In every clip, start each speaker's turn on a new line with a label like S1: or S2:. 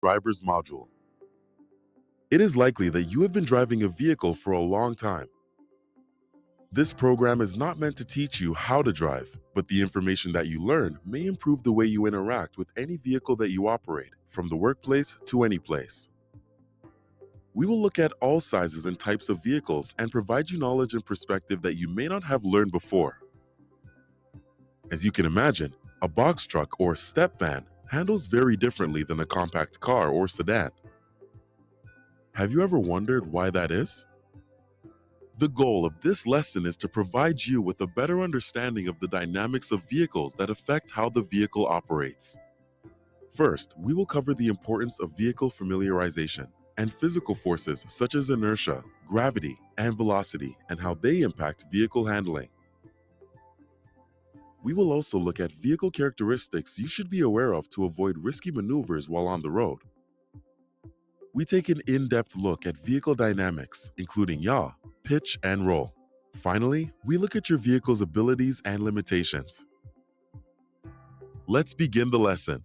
S1: Driver's Module. It is likely that you have been driving a vehicle for a long time. This program is not meant to teach you how to drive, but the information that you learn may improve the way you interact with any vehicle that you operate, from the workplace to any place. We will look at all sizes and types of vehicles and provide you knowledge and perspective that you may not have learned before. As you can imagine, a box truck or step van handles very differently than a compact car or sedan. Have you ever wondered why that is? The goal of this lesson is to provide you with a better understanding of the dynamics of vehicles that affect how the vehicle operates. First, we will cover the importance of vehicle familiarization and physical forces such as inertia, gravity, and velocity, and how they impact vehicle handling. We will also look at vehicle characteristics you should be aware of to avoid risky maneuvers while on the road. We take an in-depth look at vehicle dynamics, including yaw, pitch, and roll. Finally, we look at your vehicle's abilities and limitations. Let's begin the lesson.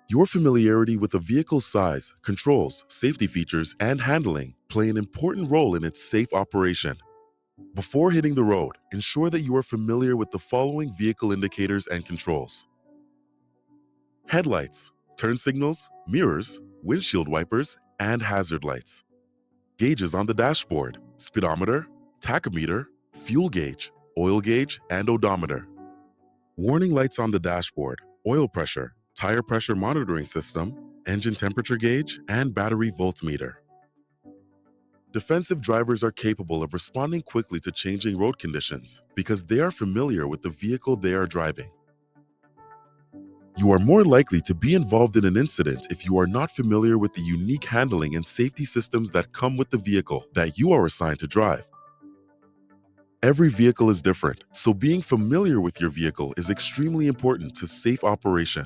S1: Your familiarity with a vehicle's size, controls, safety features, and handling play an important role in its safe operation. Before hitting the road, ensure that you are familiar with the following vehicle indicators and controls: headlights, turn signals, mirrors, windshield wipers, and hazard lights. Gauges on the dashboard: speedometer, tachometer, fuel gauge, oil gauge, and odometer. Warning lights on the dashboard: oil pressure, tire pressure monitoring system, engine temperature gauge, and battery voltmeter. Defensive drivers are capable of responding quickly to changing road conditions because they are familiar with the vehicle they are driving. You are more likely to be involved in an incident if you are not familiar with the unique handling and safety systems that come with the vehicle that you are assigned to drive. Every vehicle is different, so being familiar with your vehicle is extremely important to safe operation.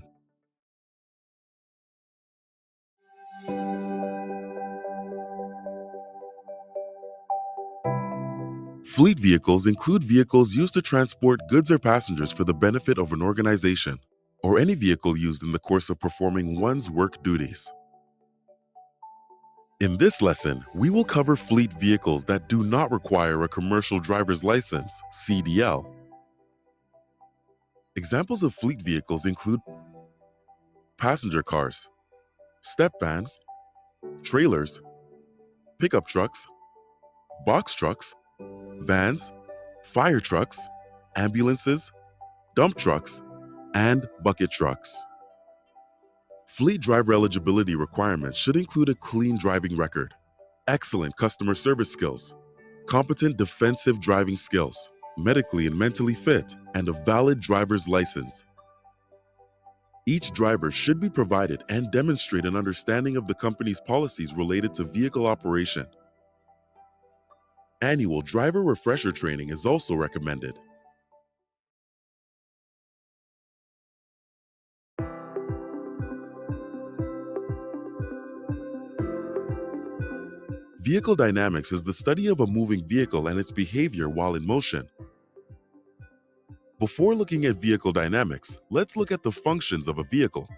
S1: Fleet vehicles include vehicles used to transport goods or passengers for the benefit of an organization, or any vehicle used in the course of performing one's work duties. In this lesson, we will cover fleet vehicles that do not require a commercial driver's license, CDL. Examples of fleet vehicles include passenger cars, step vans, trailers, pickup trucks, box trucks, vans, fire trucks, ambulances, dump trucks, and bucket trucks. Fleet driver eligibility requirements should include a clean driving record, excellent customer service skills, competent defensive driving skills, medically and mentally fit, and a valid driver's license. Each driver should be provided and demonstrate an understanding of the company's policies related to vehicle operation. Annual driver refresher training is also recommended. Vehicle dynamics is the study of a moving vehicle and its behavior while in motion. Before looking at vehicle dynamics, let's look at the functions of a vehicle.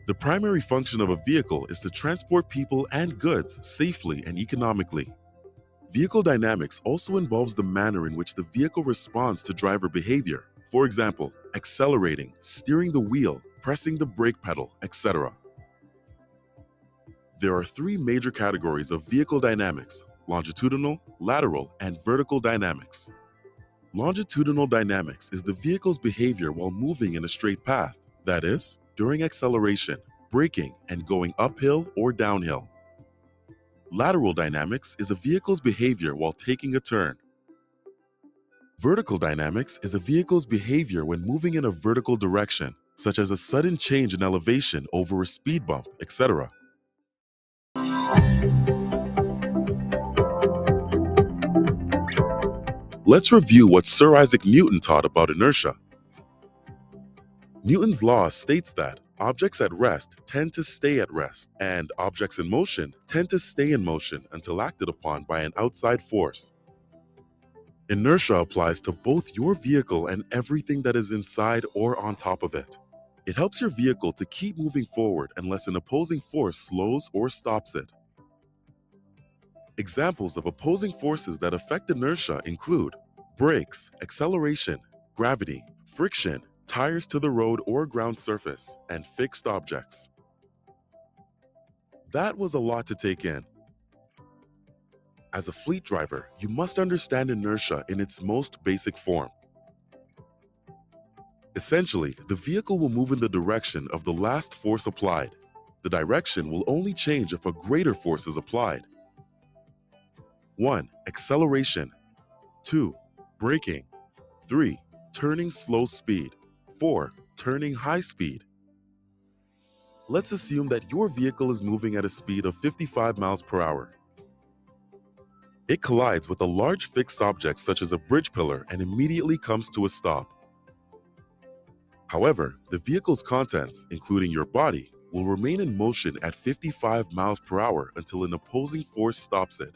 S1: The primary function of a vehicle is to transport people and goods safely and economically. Vehicle dynamics also involves the manner in which the vehicle responds to driver behavior. For example, accelerating, steering the wheel, pressing the brake pedal, etc. There are three major categories of vehicle dynamics: longitudinal, lateral, and vertical dynamics. Longitudinal dynamics is the vehicle's behavior while moving in a straight path, that is, during acceleration, braking, and going uphill or downhill. Lateral dynamics is a vehicle's behavior while taking a turn. Vertical dynamics is a vehicle's behavior when moving in a vertical direction, such as a sudden change in elevation over a speed bump, etc. Let's review what Sir Isaac Newton taught about inertia. Newton's law states that objects at rest tend to stay at rest, and objects in motion tend to stay in motion until acted upon by an outside force. Inertia applies to both your vehicle and everything that is inside or on top of it. It helps your vehicle to keep moving forward unless an opposing force slows or stops it. Examples of opposing forces that affect inertia include brakes, acceleration, gravity, friction, tires to the road or ground surface, and fixed objects. That was a lot to take in. As a fleet driver, you must understand inertia in its most basic form. Essentially, the vehicle will move in the direction of the last force applied. The direction will only change if a greater force is applied. 1. Acceleration. 2. Braking. 3. Turning slow speed. 4. Turning high speed. Let's assume that your vehicle is moving at a speed of 55 miles per hour. It collides with a large fixed object such as a bridge pillar and immediately comes to a stop. However, the vehicle's contents, including your body, will remain in motion at 55 miles per hour until an opposing force stops it.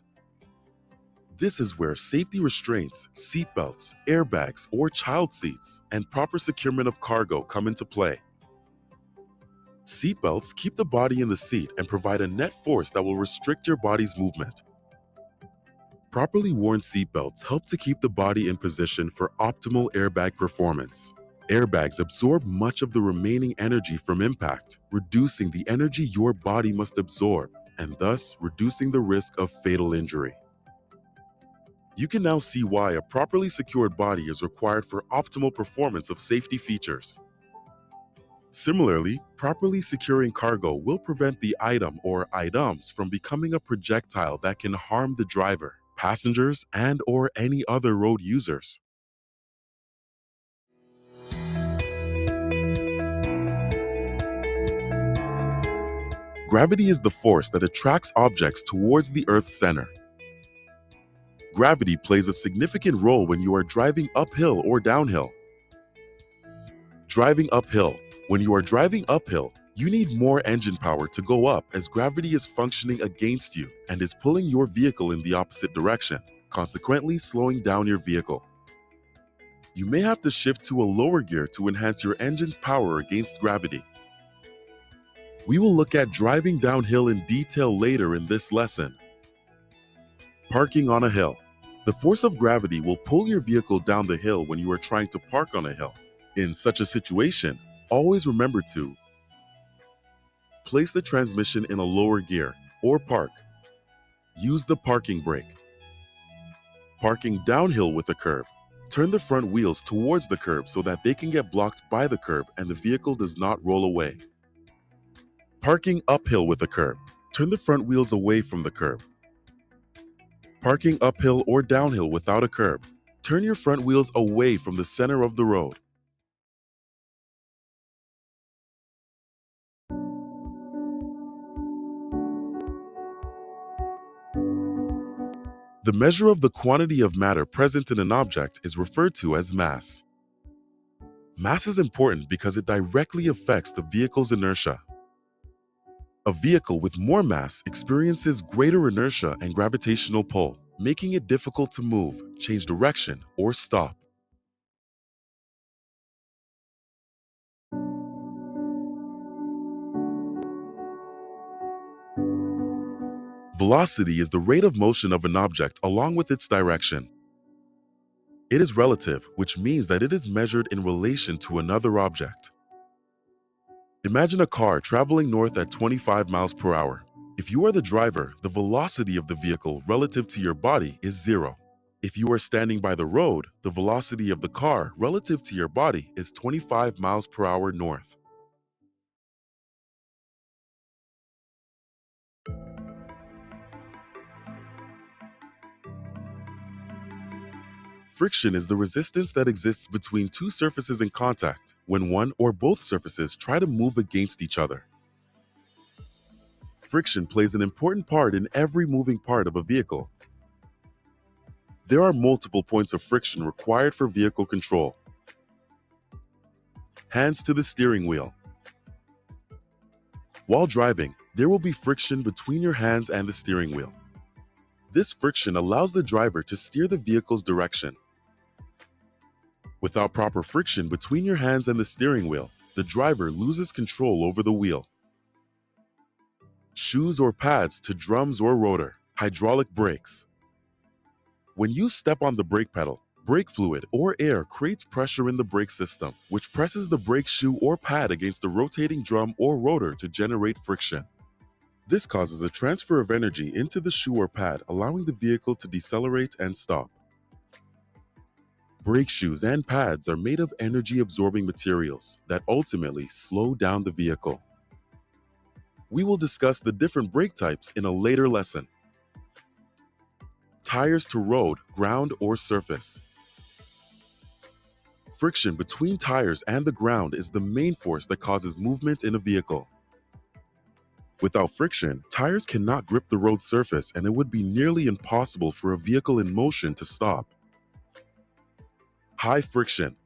S1: This is where safety restraints, seatbelts, airbags, or child seats, and proper securement of cargo come into play. Seatbelts keep the body in the seat and provide a net force that will restrict your body's movement. Properly worn seatbelts help to keep the body in position for optimal airbag performance. Airbags absorb much of the remaining energy from impact, reducing the energy your body must absorb, and thus reducing the risk of fatal injury. You can now see why a properly secured body is required for optimal performance of safety features. Similarly, properly securing cargo will prevent the item or items from becoming a projectile that can harm the driver, passengers, and/or any other road users. Gravity is the force that attracts objects towards the Earth's center. Gravity plays a significant role when you are driving uphill or downhill. Driving uphill. When you are driving uphill, you need more engine power to go up as gravity is functioning against you and is pulling your vehicle in the opposite direction, consequently slowing down your vehicle. You may have to shift to a lower gear to enhance your engine's power against gravity. We will look at driving downhill in detail later in this lesson. Parking on a hill. The force of gravity will pull your vehicle down the hill when you are trying to park on a hill. In such a situation, always remember to place the transmission in a lower gear or park. Use the parking brake. Parking downhill with a curb. Turn the front wheels towards the curb so that they can get blocked by the curb and the vehicle does not roll away. Parking uphill with a curb. Turn the front wheels away from the curb. Parking uphill or downhill without a curb. Turn your front wheels away from the center of the road. The measure of the quantity of matter present in an object is referred to as mass. Mass is important because it directly affects the vehicle's inertia. A vehicle with more mass experiences greater inertia and gravitational pull, making it difficult to move, change direction, or stop. Velocity is the rate of motion of an object along with its direction. It is relative, which means that it is measured in relation to another object. Imagine a car traveling north at 25 miles per hour. If you are the driver, the velocity of the vehicle relative to your body is 0. If you are standing by the road, the velocity of the car relative to your body is 25 miles per hour north. Friction is the resistance that exists between two surfaces in contact when one or both surfaces try to move against each other. Friction plays an important part in every moving part of a vehicle. There are multiple points of friction required for vehicle control. Hands to the steering wheel. While driving, there will be friction between your hands and the steering wheel. This friction allows the driver to steer the vehicle's direction, Without proper friction between your hands and the steering wheel, the driver loses control over the wheel. Shoes or pads to drums or rotor. Hydraulic brakes. When you step on the brake pedal, brake fluid or air creates pressure in the brake system, which presses the brake shoe or pad against the rotating drum or rotor to generate friction. This causes a transfer of energy into the shoe or pad, allowing the vehicle to decelerate and stop. Brake shoes and pads are made of energy-absorbing materials that ultimately slow down the vehicle. We will discuss the different brake types in a later lesson. Tires to road, ground, or surface. Friction between tires and the ground is the main force that causes movement in a vehicle. Without friction, tires cannot grip the road surface and it would be nearly impossible for a vehicle in motion to stop. High friction.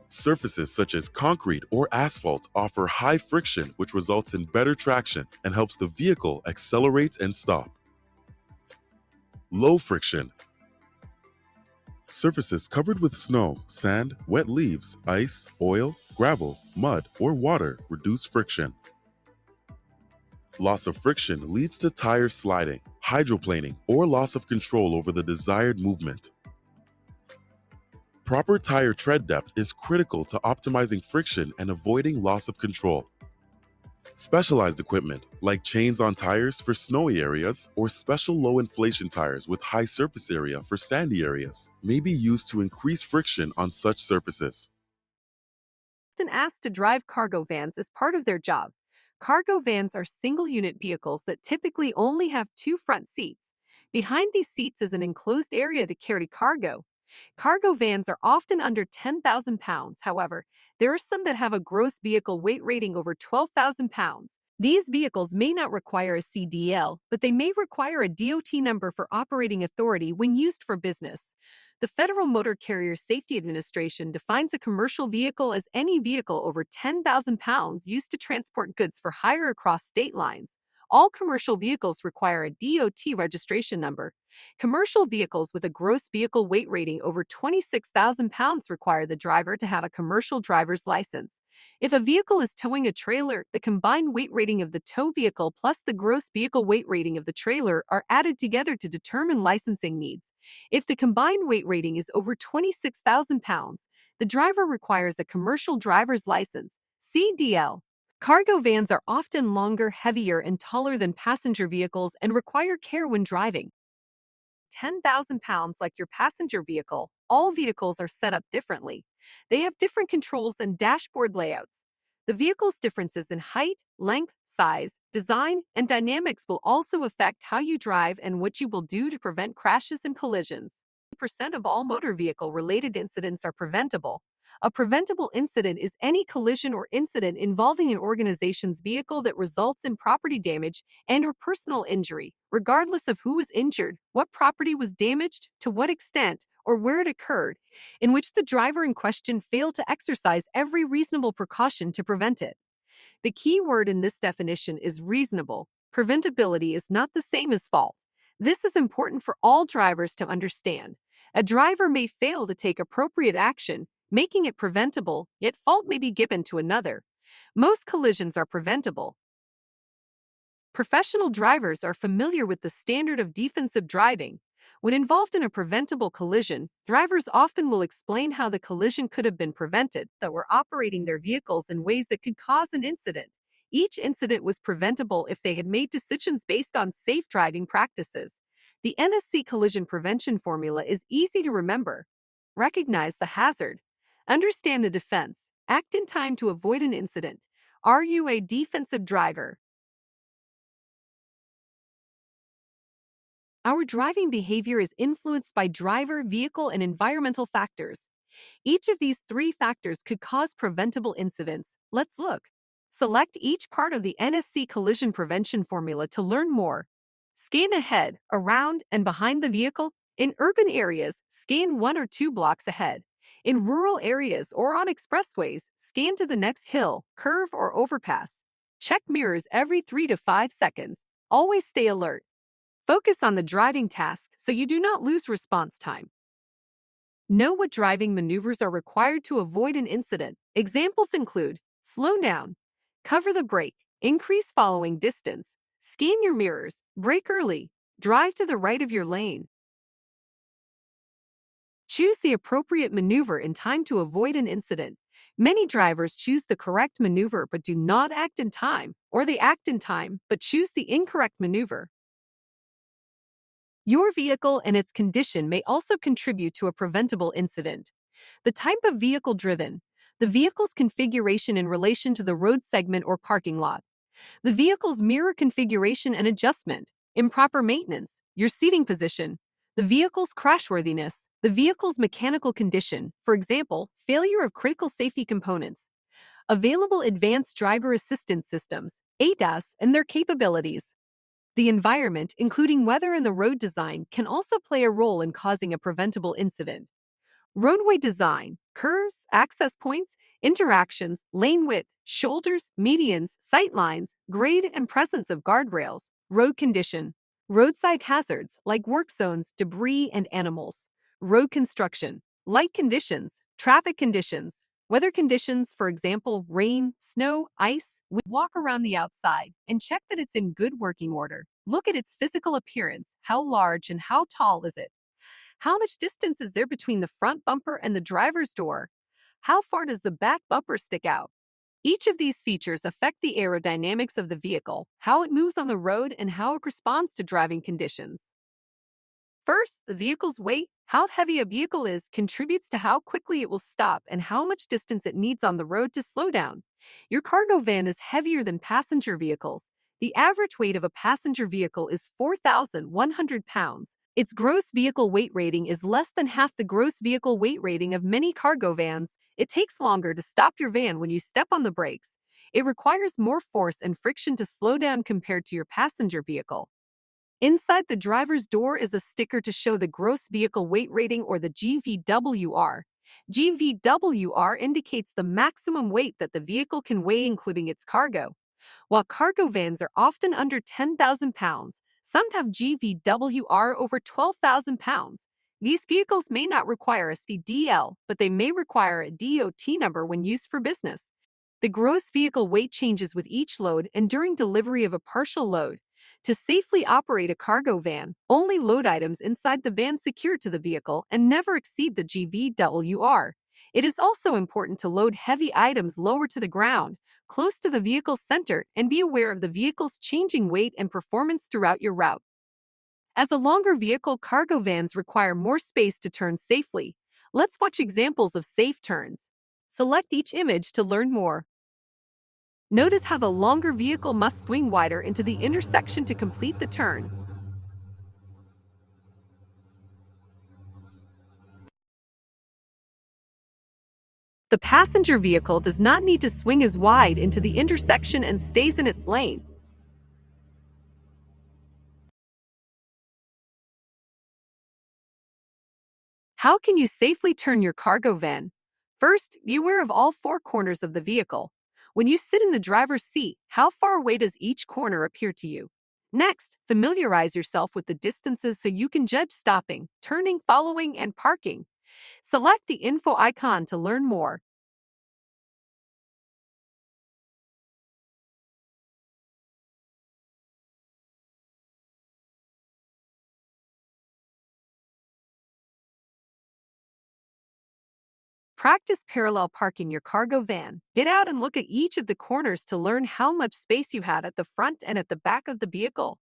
S1: Surfaces such as concrete or asphalt offer high friction, which results in better traction and helps the vehicle accelerate and stop. Low friction. Surfaces covered with snow, sand, wet leaves, ice, oil, gravel, mud, or water reduce friction. Loss of friction leads to tire sliding, hydroplaning, or loss of control over the desired movement. Proper tire tread depth is critical to optimizing friction and avoiding loss of control. Specialized equipment, like chains on tires for snowy areas or special low inflation tires with high surface area for sandy areas, may be used to increase friction on such surfaces.
S2: Often asked to drive cargo vans as part of their job. Cargo vans are single-unit vehicles that typically only have two front seats. Behind these seats is an enclosed area to carry cargo. Cargo vans are often under 10,000 pounds. However, there are some that have a gross vehicle weight rating over 12,000 pounds. These vehicles may not require a CDL, but they may require a DOT number for operating authority when used for business. The Federal Motor Carrier Safety Administration defines a commercial vehicle as any vehicle over 10,000 pounds used to transport goods for hire across state lines. All commercial vehicles require a DOT registration number. Commercial vehicles with a gross vehicle weight rating over 26,000 pounds require the driver to have a commercial driver's license. If a vehicle is towing a trailer, the combined weight rating of the tow vehicle plus the gross vehicle weight rating of the trailer are added together to determine licensing needs. If the combined weight rating is over 26,000 pounds, the driver requires a commercial driver's license, CDL. Cargo vans are often longer, heavier, and taller than passenger vehicles and require care when driving. 10,000 pounds like your passenger vehicle, all vehicles are set up differently. They have different controls and dashboard layouts. The vehicle's differences in height, length, size, design, and dynamics will also affect how you drive and what you will do to prevent crashes and collisions. 90% of all motor vehicle related incidents are preventable. A preventable incident is any collision or incident involving an organization's vehicle that results in property damage and/or personal injury, regardless of who was injured, what property was damaged, to what extent, or where it occurred, in which the driver in question failed to exercise every reasonable precaution to prevent it. The key word in this definition is reasonable. Preventability is not the same as fault. This is important for all drivers to understand. A driver may fail to take appropriate action, making it preventable, yet fault may be given to another. Most collisions are preventable. Professional drivers are familiar with the standard of defensive driving. When involved in a preventable collision, drivers often will explain how the collision could have been prevented, that were operating their vehicles in ways that could cause an incident. Each incident was preventable if they had made decisions based on safe driving practices. The NSC collision prevention formula is easy to remember. Recognize the hazard. Understand the defense. Act in time to avoid an incident. Are you a defensive driver? Our driving behavior is influenced by driver, vehicle, and environmental factors. Each of these three factors could cause preventable incidents. Let's look. Select each part of the NSC collision prevention formula to learn more. Scan ahead, around, and behind the vehicle. In urban areas, scan 1 or 2 blocks ahead. In rural areas or on expressways, scan to the next hill, curve, or overpass. Check mirrors every 3 to 5 seconds. Always stay alert. Focus on the driving task so you do not lose response time. Know what driving maneuvers are required to avoid an incident. Examples include slow down, cover the brake, increase following distance, scan your mirrors, brake early, drive to the right of your lane. Choose the appropriate maneuver in time to avoid an incident. Many drivers choose the correct maneuver but do not act in time, or they act in time but choose the incorrect maneuver. Your vehicle and its condition may also contribute to a preventable incident. The type of vehicle driven, the vehicle's configuration in relation to the road segment or parking lot, the vehicle's mirror configuration and adjustment, improper maintenance, your seating position, the vehicle's crashworthiness, the vehicle's mechanical condition, for example, failure of critical safety components, available advanced driver assistance systems, ADAS, and their capabilities. The environment, including weather and the road design, can also play a role in causing a preventable incident. Roadway design, curves, access points, interactions, lane width, shoulders, medians, sight lines, grade and presence of guardrails, road condition, roadside hazards like work zones, debris, and animals, road construction, light conditions, traffic conditions, weather conditions, for example, rain, snow, ice. Walk around the outside and check that it's in good working order. Look at its physical appearance. How large and how tall is it? How much distance is there between the front bumper and the driver's door? How far does the back bumper stick out? Each of these features affect the aerodynamics of the vehicle, how it moves on the road, and how it responds to driving conditions. First, the vehicle's weight. How heavy a vehicle is contributes to how quickly it will stop and how much distance it needs on the road to slow down. Your cargo van is heavier than passenger vehicles. The average weight of a passenger vehicle is 4,100 pounds. Its gross vehicle weight rating is less than half the gross vehicle weight rating of many cargo vans. It takes longer to stop your van when you step on the brakes. It requires more force and friction to slow down compared to your passenger vehicle. Inside the driver's door is a sticker to show the gross vehicle weight rating, or the GVWR. GVWR indicates the maximum weight that the vehicle can weigh, including its cargo. While cargo vans are often under 10,000 pounds, some have GVWR over 12,000 pounds. These vehicles may not require a CDL, but they may require a DOT number when used for business. The gross vehicle weight changes with each load and during delivery of a partial load. To safely operate a cargo van, only load items inside the van secured to the vehicle and never exceed the GVWR. It is also important to load heavy items lower to the ground, close to the vehicle's center, and be aware of the vehicle's changing weight and performance throughout your route. As a longer vehicle, cargo vans require more space to turn safely. Let's watch examples of safe turns. Select each image to learn more. Notice how the longer vehicle must swing wider into the intersection to complete the turn. The passenger vehicle does not need to swing as wide into the intersection and stays in its lane. How can you safely turn your cargo van? First, be aware of all four corners of the vehicle. When you sit in the driver's seat, how far away does each corner appear to you? Next, familiarize yourself with the distances so you can judge stopping, turning, following, and parking. Select the info icon to learn more. Practice parallel parking your cargo van. Get out and look at each of the corners to learn how much space you have at the front and at the back of the vehicle.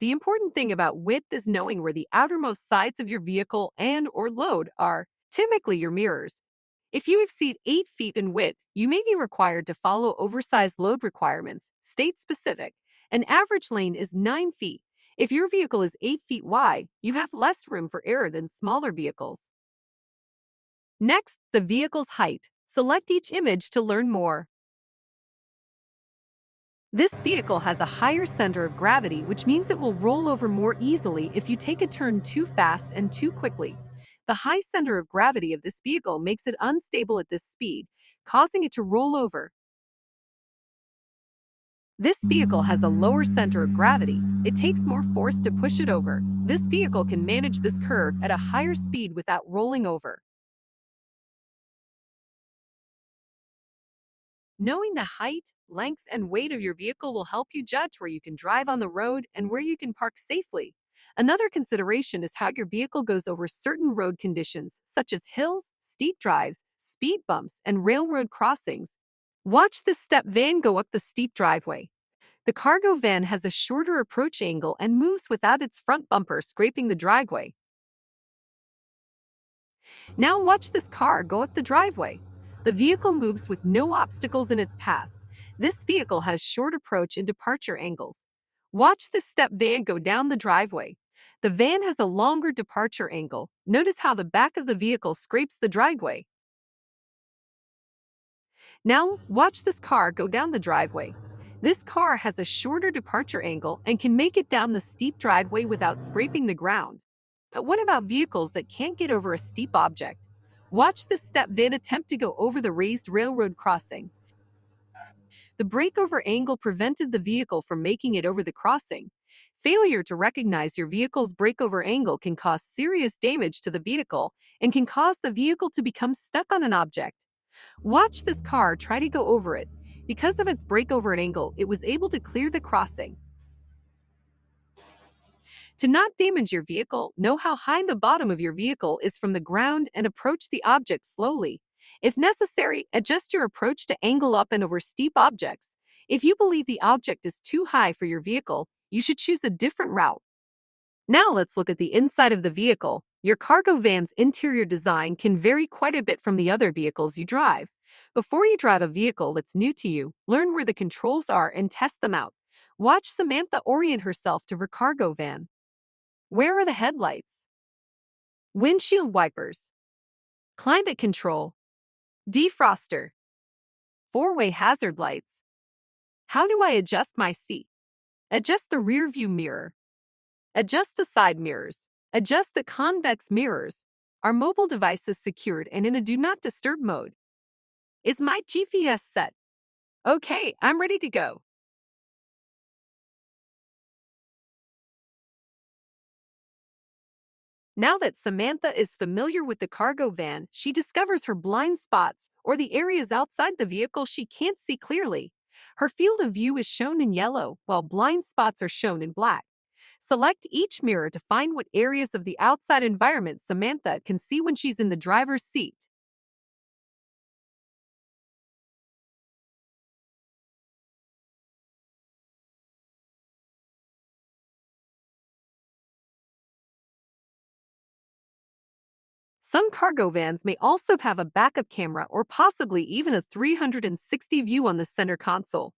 S2: The important thing about width is knowing where the outermost sides of your vehicle and/or load are, typically your mirrors. If you exceed 8 feet in width, you may be required to follow oversized load requirements, state specific. An average lane is 9 feet. If your vehicle is 8 feet wide, you have less room for error than smaller vehicles. Next, the vehicle's height. Select each image to learn more. This vehicle has a higher center of gravity, which means it will roll over more easily if you take a turn too fast and too quickly. The high center of gravity of this vehicle makes it unstable at this speed, causing it to roll over. This vehicle has a lower center of gravity. It takes more force to push it over. This vehicle can manage this curve at a higher speed without rolling over. Knowing the height, length, and weight of your vehicle will help you judge where you can drive on the road and where you can park safely. Another consideration is how your vehicle goes over certain road conditions, such as hills, steep drives, speed bumps, and railroad crossings. Watch this step van go up the steep driveway. The cargo van has a shorter approach angle and moves without its front bumper scraping the driveway. Now watch this car go up the driveway. The vehicle moves with no obstacles in its path. This vehicle has short approach and departure angles. Watch this step van go down the driveway. The van has a longer departure angle. Notice how the back of the vehicle scrapes the driveway. Now watch this car go down the driveway. This car has a shorter departure angle and can make it down the steep driveway without scraping the ground. But what about vehicles that can't get over a steep object? Watch this step van attempt to go over the raised railroad crossing. The breakover angle prevented the vehicle from making it over the crossing. Failure to recognize your vehicle's breakover angle can cause serious damage to the vehicle and can cause the vehicle to become stuck on an object. Watch this car try to go over it. Because of its breakover angle, it was able to clear the crossing. To not damage your vehicle, know how high the bottom of your vehicle is from the ground and approach the object slowly. If necessary, adjust your approach to angle up and over steep objects. If you believe the object is too high for your vehicle, you should choose a different route. Now let's look at the inside of the vehicle. Your cargo van's interior design can vary quite a bit from the other vehicles you drive. Before you drive a vehicle that's new to you, learn where the controls are and test them out. Watch Samantha orient herself to her cargo van. Where are the headlights? Windshield wipers. Climate control. Defroster. Four-way hazard lights. How do I adjust my seat? Adjust the rear view mirror. Adjust the side mirrors. Adjust the convex mirrors. Are mobile devices secured and in a do not disturb mode? Is my GPS set? Okay, I'm ready to go. Now that Samantha is familiar with the cargo van, she discovers her blind spots, or the areas outside the vehicle she can't see clearly. Her field of view is shown in yellow, while blind spots are shown in black. Select each mirror to find what areas of the outside environment Samantha can see when she's in the driver's seat. Some cargo vans may also have a backup camera or possibly even a 360 view on the center console.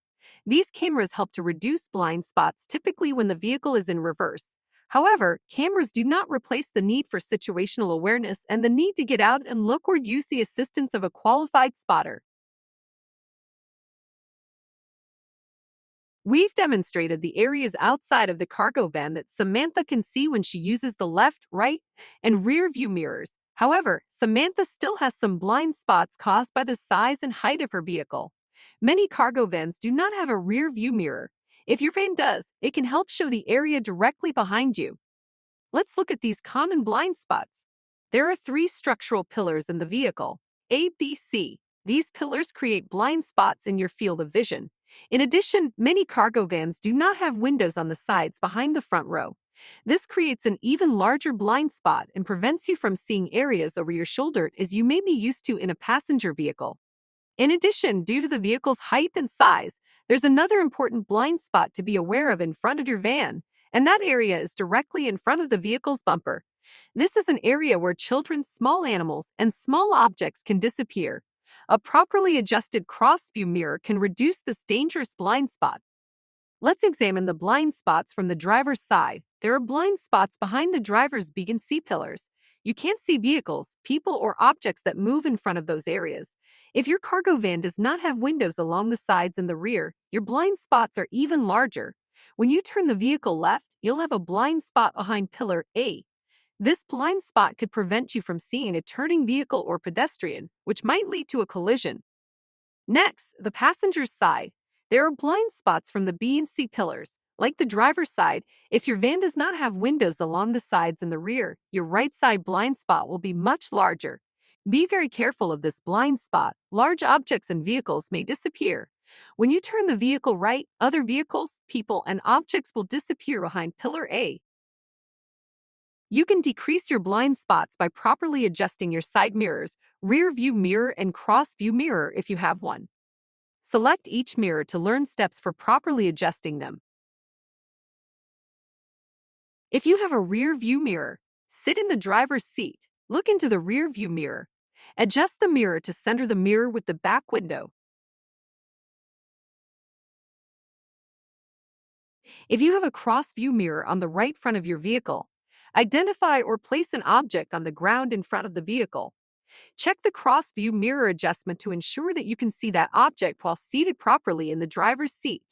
S2: These cameras help to reduce blind spots typically when the vehicle is in reverse. However, cameras do not replace the need for situational awareness and the need to get out and look or use the assistance of a qualified spotter. We've demonstrated the areas outside of the cargo van that Samantha can see when she uses the left, right, and rear view mirrors. However, Samantha still has some blind spots caused by the size and height of her vehicle. Many cargo vans do not have a rear view mirror. If your van does, it can help show the area directly behind you. Let's look at these common blind spots. There are three structural pillars in the vehicle: A, B, C. These pillars create blind spots in your field of vision. In addition, many cargo vans do not have windows on the sides behind the front row. This creates an even larger blind spot and prevents you from seeing areas over your shoulder as you may be used to in a passenger vehicle. In addition, due to the vehicle's height and size, there's another important blind spot to be aware of in front of your van, and that area is directly in front of the vehicle's bumper. This is an area where children, small animals, and small objects can disappear. A properly adjusted cross-view mirror can reduce this dangerous blind spot. Let's examine the blind spots from the driver's side. There are blind spots behind the driver's B and C pillars. You can't see vehicles, people, or objects that move in front of those areas. If your cargo van does not have windows along the sides and the rear, your blind spots are even larger. When you turn the vehicle left, you'll have a blind spot behind pillar A. This blind spot could prevent you from seeing a turning vehicle or pedestrian, which might lead to a collision. Next, the passenger's side. There are blind spots from the B and C pillars. Like the driver's side, if your van does not have windows along the sides and the rear, your right side blind spot will be much larger. Be very careful of this blind spot. Large objects and vehicles may disappear. When you turn the vehicle right, other vehicles, people, and objects will disappear behind pillar A. You can decrease your blind spots by properly adjusting your side mirrors, rear view mirror, and cross view mirror if you have one. Select each mirror to learn steps for properly adjusting them. If you have a rear view mirror, sit in the driver's seat. Look into the rear view mirror. Adjust the mirror to center the mirror with the back window. If you have a cross view mirror on the right front of your vehicle, identify or place an object on the ground in front of the vehicle. Check the cross view mirror adjustment to ensure that you can see that object while seated properly in the driver's seat.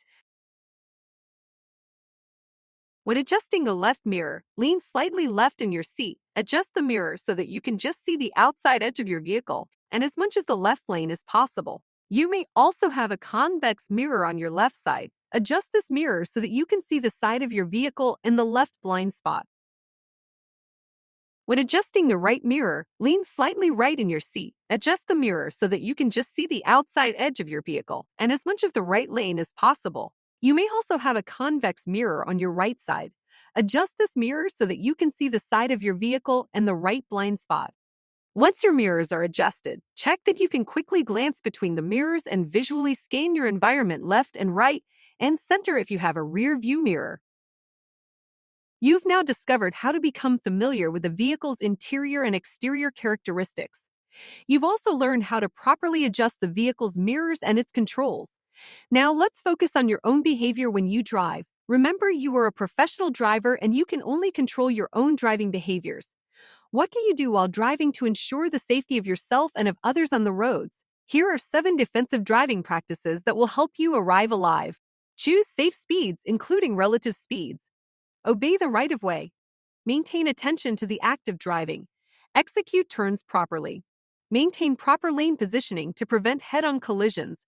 S2: When adjusting the left mirror, lean slightly left in your seat. Adjust the mirror so that you can just see the outside edge of your vehicle and as much of the left lane as possible. You may also have a convex mirror on your left side. Adjust this mirror so that you can see the side of your vehicle in the left blind spot. When adjusting the right mirror, lean slightly right in your seat. Adjust the mirror so that you can just see the outside edge of your vehicle and as much of the right lane as possible. You may also have a convex mirror on your right side. Adjust this mirror so that you can see the side of your vehicle and the right blind spot. Once your mirrors are adjusted, check that you can quickly glance between the mirrors and visually scan your environment left and right and center if you have a rear view mirror. You've now discovered how to become familiar with the vehicle's interior and exterior characteristics. You've also learned how to properly adjust the vehicle's mirrors and its controls. Now let's focus on your own behavior when you drive. Remember, you are a professional driver and you can only control your own driving behaviors. What can you do while driving to ensure the safety of yourself and of others on the roads? Here are 7 defensive driving practices that will help you arrive alive. Choose safe speeds, including relative speeds. Obey the right-of-way. Maintain attention to the act of driving. Execute turns properly. Maintain proper lane positioning to prevent head-on collisions.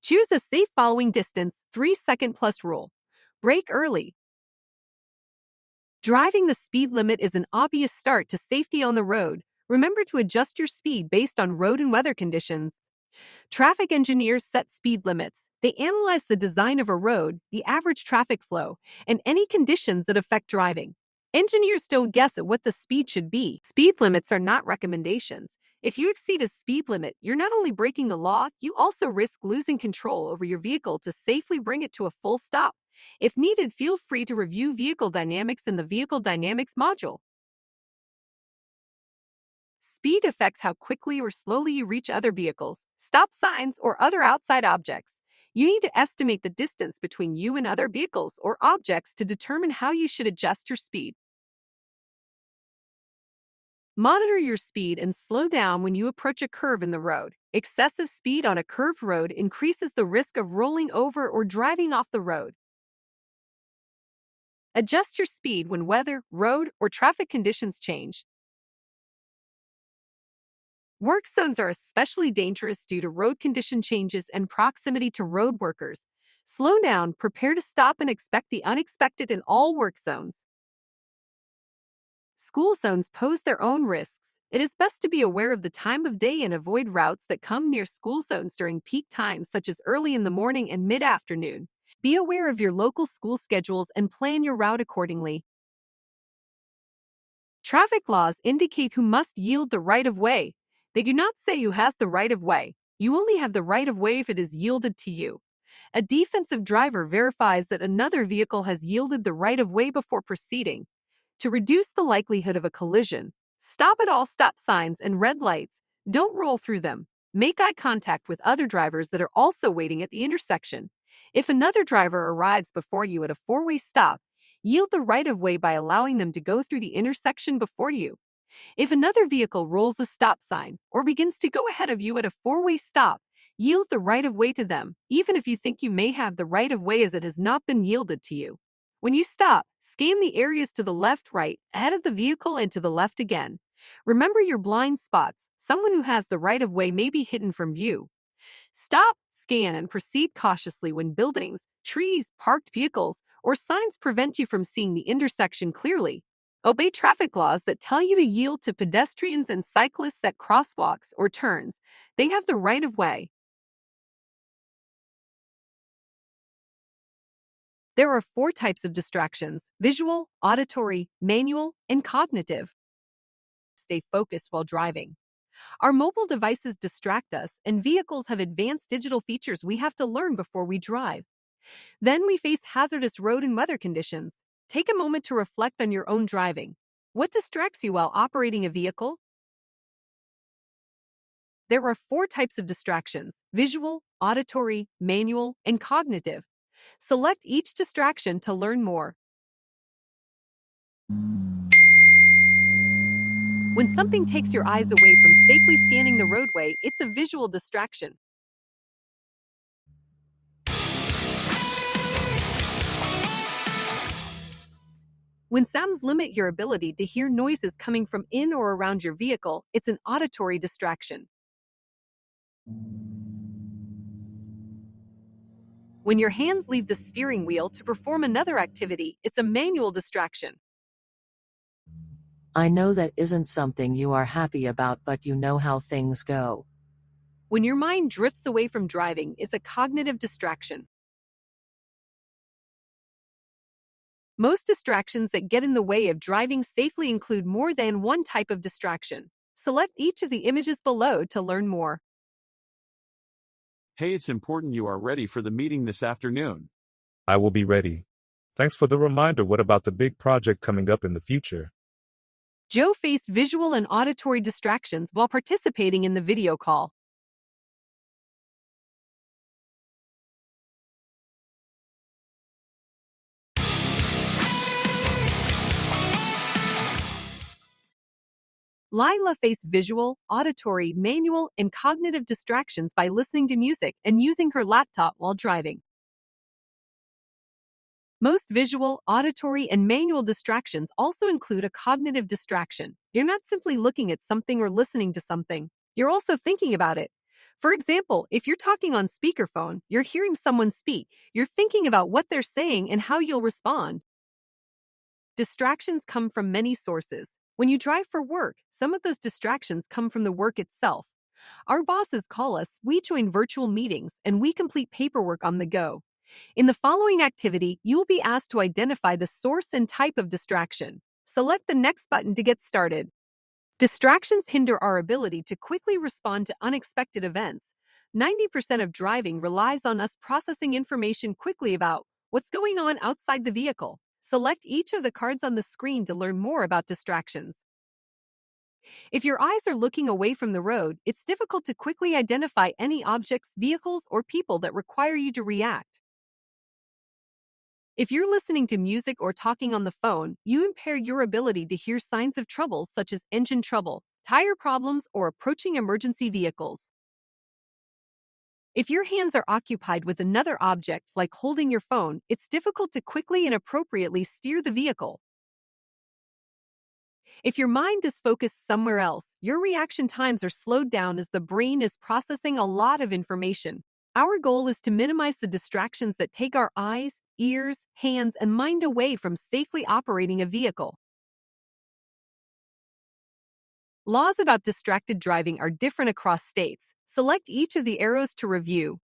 S2: Choose a safe following distance, 3-second plus rule. Brake early. Driving the speed limit is an obvious start to safety on the road. Remember to adjust your speed based on road and weather conditions. Traffic engineers set speed limits. They analyze the design of a road, the average traffic flow, and any conditions that affect driving. Engineers don't guess at what the speed should be. Speed limits are not recommendations. If you exceed a speed limit, you're not only breaking the law, you also risk losing control over your vehicle to safely bring it to a full stop. If needed, feel free to review vehicle dynamics in the Vehicle Dynamics module. Speed affects how quickly or slowly you reach other vehicles, stop signs, or other outside objects. You need to estimate the distance between you and other vehicles or objects to determine how you should adjust your speed. Monitor your speed and slow down when you approach a curve in the road. Excessive speed on a curved road increases the risk of rolling over or driving off the road. Adjust your speed when weather, road, or traffic conditions change. Work zones are especially dangerous due to road condition changes and proximity to road workers. Slow down, prepare to stop, and expect the unexpected in all work zones. School zones pose their own risks. It is best to be aware of the time of day and avoid routes that come near school zones during peak times, such as early in the morning and mid-afternoon. Be aware of your local school schedules and plan your route accordingly. Traffic laws indicate who must yield the right-of-way. They do not say who has the right-of-way. You only have the right-of-way if it is yielded to you. A defensive driver verifies that another vehicle has yielded the right-of-way before proceeding. To reduce the likelihood of a collision, stop at all stop signs and red lights. Don't roll through them. Make eye contact with other drivers that are also waiting at the intersection. If another driver arrives before you at a 4-way stop, yield the right-of-way by allowing them to go through the intersection before you. If another vehicle rolls a stop sign or begins to go ahead of you at a four-way stop, yield the right of way to them, even if you think you may have the right of way as it has not been yielded to you. When you stop, scan the areas to the left, right, ahead of the vehicle, and to the left again. Remember your blind spots. Someone who has the right of way may be hidden from view. Stop, scan, and proceed cautiously when buildings, trees, parked vehicles, or signs prevent you from seeing the intersection clearly. Obey traffic laws that tell you to yield to pedestrians and cyclists at crosswalks or turns. They have the right of way. There are four types of distractions: visual, auditory, manual, and cognitive. Stay focused while driving. Our mobile devices distract us, and vehicles have advanced digital features we have to learn before we drive. Then we face hazardous road and weather conditions. Take a moment to reflect on your own driving. What distracts you while operating a vehicle? There are four types of distractions: visual, auditory, manual, and cognitive. Select each distraction to learn more. When something takes your eyes away from safely scanning the roadway, it's a visual distraction. When sounds limit your ability to hear noises coming from in or around your vehicle, it's an auditory distraction. When your hands leave the steering wheel to perform another activity, it's a manual distraction.
S3: I know that isn't something you are happy about, but you know how things go.
S2: When your mind drifts away from driving, it's a cognitive distraction. Most distractions that get in the way of driving safely include more than one type of distraction. Select each of the images below to learn more.
S4: Hey, it's important you are ready for the meeting this afternoon.
S5: I will be ready. Thanks for the reminder. What about the big project coming up in the future?
S2: Joe faced visual and auditory distractions while participating in the video call. Lila faced visual, auditory, manual, and cognitive distractions by listening to music and using her laptop while driving. Most visual, auditory, and manual distractions also include a cognitive distraction. You're not simply looking at something or listening to something, you're also thinking about it. For example, if you're talking on speakerphone, you're hearing someone speak, you're thinking about what they're saying and how you'll respond. Distractions come from many sources. When you drive for work, some of those distractions come from the work itself. Our bosses call us, we join virtual meetings, and we complete paperwork on the go. In the following activity, you will be asked to identify the source and type of distraction. Select the next button to get started. Distractions hinder our ability to quickly respond to unexpected events. 90% of driving relies on us processing information quickly about what's going on outside the vehicle. Select each of the cards on the screen to learn more about distractions. If your eyes are looking away from the road, it's difficult to quickly identify any objects, vehicles, or people that require you to react. If you're listening to music or talking on the phone, you impair your ability to hear signs of trouble such as engine trouble, tire problems, or approaching emergency vehicles. If your hands are occupied with another object, like holding your phone, it's difficult to quickly and appropriately steer the vehicle. If your mind is focused somewhere else, your reaction times are slowed down as the brain is processing a lot of information. Our goal is to minimize the distractions that take our eyes, ears, hands, and mind away from safely operating a vehicle. Laws about distracted driving are different across states. Select each of the arrows to review.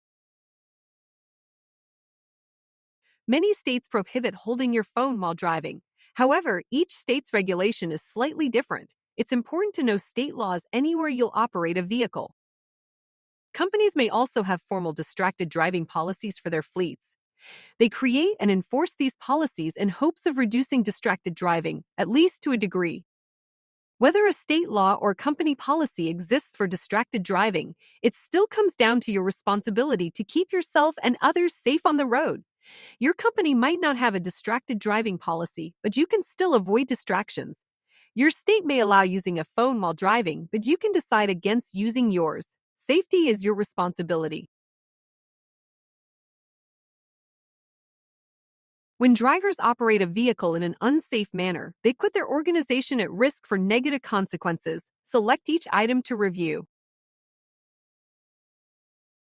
S2: Many states prohibit holding your phone while driving. However, each state's regulation is slightly different. It's important to know state laws anywhere you'll operate a vehicle. Companies may also have formal distracted driving policies for their fleets. They create and enforce these policies in hopes of reducing distracted driving, at least to a degree. Whether a state law or company policy exists for distracted driving, it still comes down to your responsibility to keep yourself and others safe on the road. Your company might not have a distracted driving policy, but you can still avoid distractions. Your state may allow using a phone while driving, but you can decide against using yours. Safety is your responsibility. When drivers operate a vehicle in an unsafe manner, they put their organization at risk for negative consequences. Select each item to review.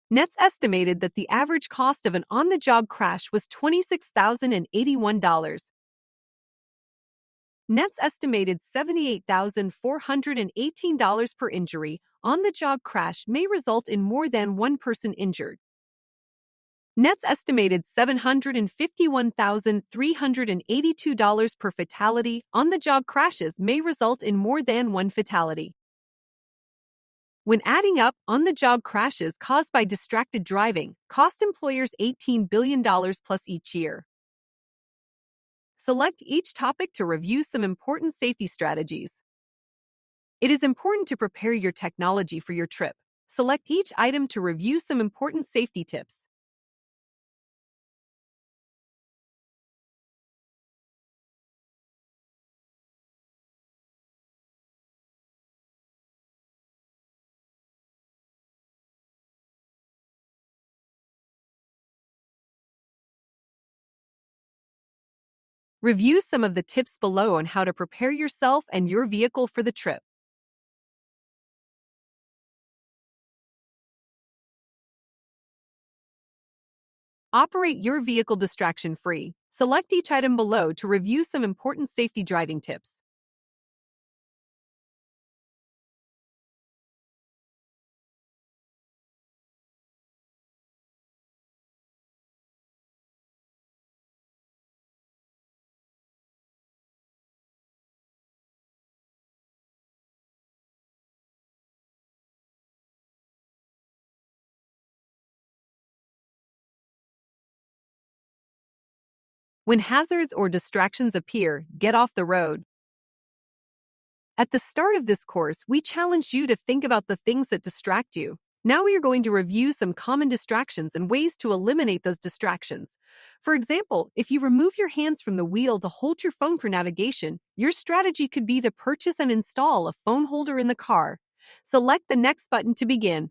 S2: NETS estimated that the average cost of an on-the-job crash was $26,081. NETS estimated $78,418 per injury. On-the-job crash may result in more than one person injured. NETS estimated $751,382 per fatality. On-the-job crashes may result in more than one fatality. When adding up, on-the-job crashes caused by distracted driving cost employers $18 billion plus each year. Select each topic to review some important safety strategies. It is important to prepare your technology for your trip. Select each item to review some important safety tips. Review some of the tips below on how to prepare yourself and your vehicle for the trip. Operate your vehicle distraction-free. Select each item below to review some important safety driving tips. When hazards or distractions appear, get off the road. At the start of this course, we challenged you to think about the things that distract you. Now we are going to review some common distractions and ways to eliminate those distractions. For example, if you remove your hands from the wheel to hold your phone for navigation, your strategy could be to purchase and install a phone holder in the car. Select the next button to begin.